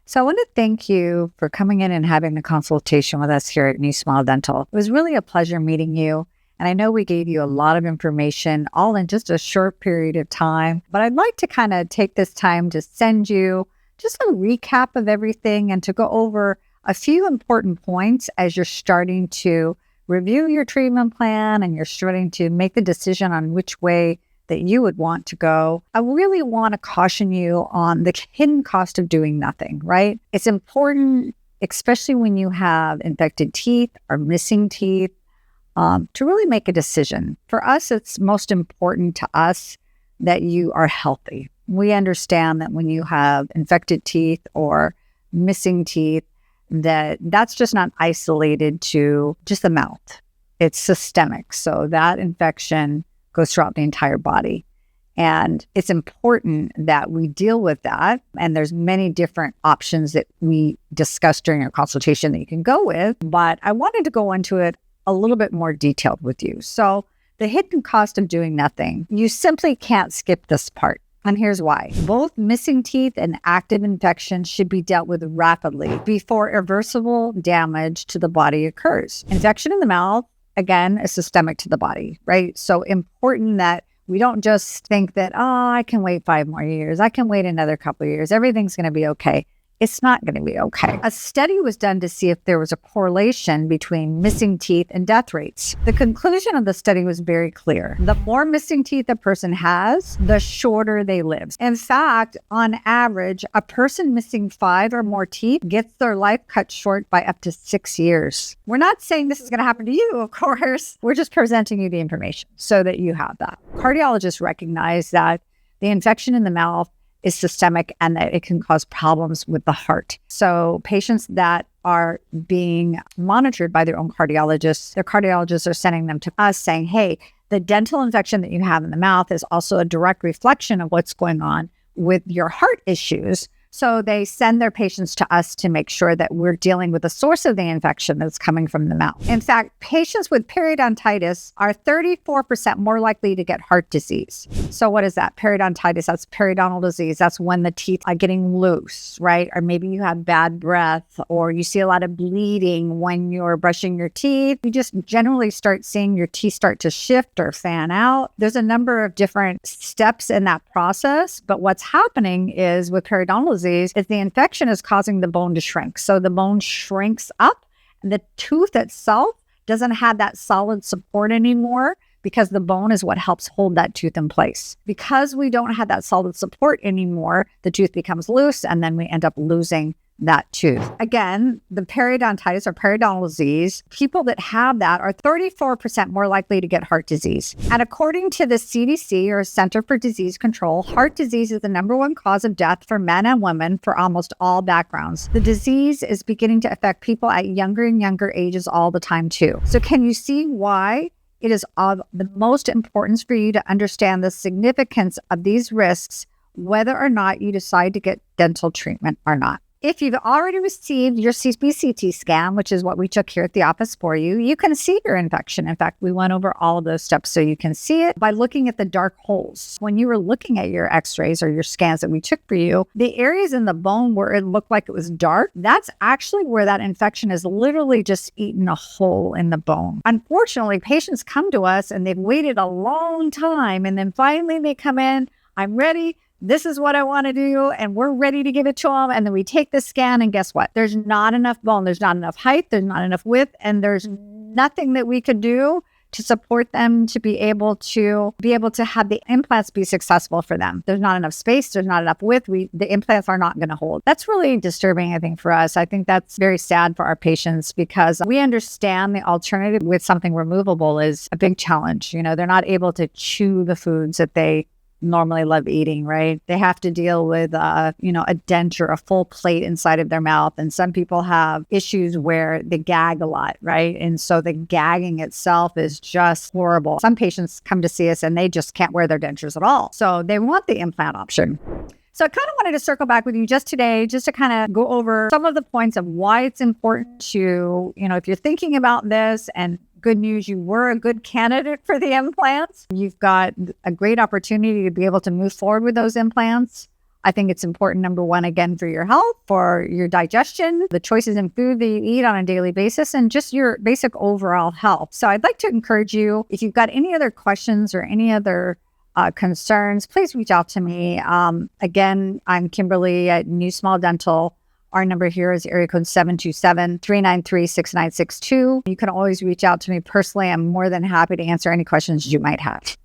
So I want to thank you for coming in and having the consultation with us here at New Smile Dental. It was really a pleasure meeting you. And I know we gave you a lot of information all in just a short period of time, but I'd like to kind of take this time to send you just a recap of everything and to go over a few important points as you're starting to review your treatment plan and you're starting to make the decision on which way that you would want to go. I really want to caution you on the hidden cost of doing nothing, right? It's important, especially when you have infected teeth or missing teeth, to really make a decision. For us, it's most important to us that you are healthy. We understand that when you have infected teeth or missing teeth, that's just not isolated to just the mouth. It's systemic. So that infection goes throughout the entire body. And it's important that we deal with that. And there's many different options that we discussed during our consultation that you can go with. But I wanted to go into it a little bit more detailed with you. So the hidden cost of doing nothing, you simply can't skip this part. And here's why. Both missing teeth and active infections should be dealt with rapidly before irreversible damage to the body occurs. Infection in the mouth, again, is systemic to the body, right? So important that we don't just think that, I can wait 5 more years. I can wait another couple of years. Everything's going to be okay. It's not going to be okay. A study was done to see if there was a correlation between missing teeth and death rates. The conclusion of the study was very clear. The more missing teeth a person has, the shorter they live. In fact, on average, a person missing 5 or more teeth gets their life cut short by up to 6 years. We're not saying this is going to happen to you, of course. We're just presenting you the information so that you have that. Cardiologists recognize that the infection in the mouth is systemic and that it can cause problems with the heart. So patients that are being monitored by their own cardiologists, their cardiologists are sending them to us saying, hey, the dental infection that you have in the mouth is also a direct reflection of what's going on with your heart issues. So they send their patients to us to make sure that we're dealing with the source of the infection that's coming from the mouth. In fact, patients with periodontitis are 34% more likely to get heart disease. So what is that? Periodontitis, that's periodontal disease. That's when the teeth are getting loose, right? Or maybe you have bad breath or you see a lot of bleeding when you're brushing your teeth. You just generally start seeing your teeth start to shift or fan out. There's a number of different steps in that process, but what's happening is with periodontal disease, is the infection is causing the bone to shrink. So the bone shrinks up and the tooth itself doesn't have that solid support anymore because the bone is what helps hold that tooth in place. Because we don't have that solid support anymore, the tooth becomes loose and then we end up losing that tooth. Again, the periodontitis or periodontal disease, people that have that are 34% more likely to get heart disease. And according to the CDC or Center for Disease Control, heart disease is the #1 cause of death for men and women for almost all backgrounds. The disease is beginning to affect people at younger and younger ages all the time too. So can you see why it is of the most importance for you to understand the significance of these risks, whether or not you decide to get dental treatment or not? If you've already received your CBCT scan, which is what we took here at the office for you, you can see your infection. In fact, we went over all of those steps so you can see it by looking at the dark holes. When you were looking at your x-rays or your scans that we took for you, the areas in the bone where it looked like it was dark, that's actually where that infection is literally just eaten a hole in the bone. Unfortunately, patients come to us and they've waited a long time and then finally they come in, I'm ready. This is what I want to do, and we're ready to give it to them. And then we take the scan, and guess what? There's not enough bone. There's not enough height. There's not enough width, and there's nothing that we could do to support them to be able to have the implants be successful for them. There's not enough space. There's not enough width. The implants are not going to hold. That's really disturbing, I think, for us. I think that's very sad for our patients because we understand the alternative with something removable is a big challenge. You know, they're not able to chew the foods that they normally love eating, right? They have to deal with, a denture, a full plate inside of their mouth. And some people have issues where they gag a lot, right? And so the gagging itself is just horrible. Some patients come to see us and they just can't wear their dentures at all. So they want the implant option. So I kind of wanted to circle back with you just today, just to kind of go over some of the points of why it's important to, if you're thinking about this, and good news, you were a good candidate for the implants. You've got a great opportunity to be able to move forward with those implants. I think it's important, number one, again, for your health, for your digestion, the choices in food that you eat on a daily basis, and just your basic overall health. So I'd like to encourage you, if you've got any other questions or any other concerns, please reach out to me. Again, I'm Kimberly at New Small Dental. Our number here is area code 727-393-6962. You can always reach out to me personally. I'm more than happy to answer any questions you might have.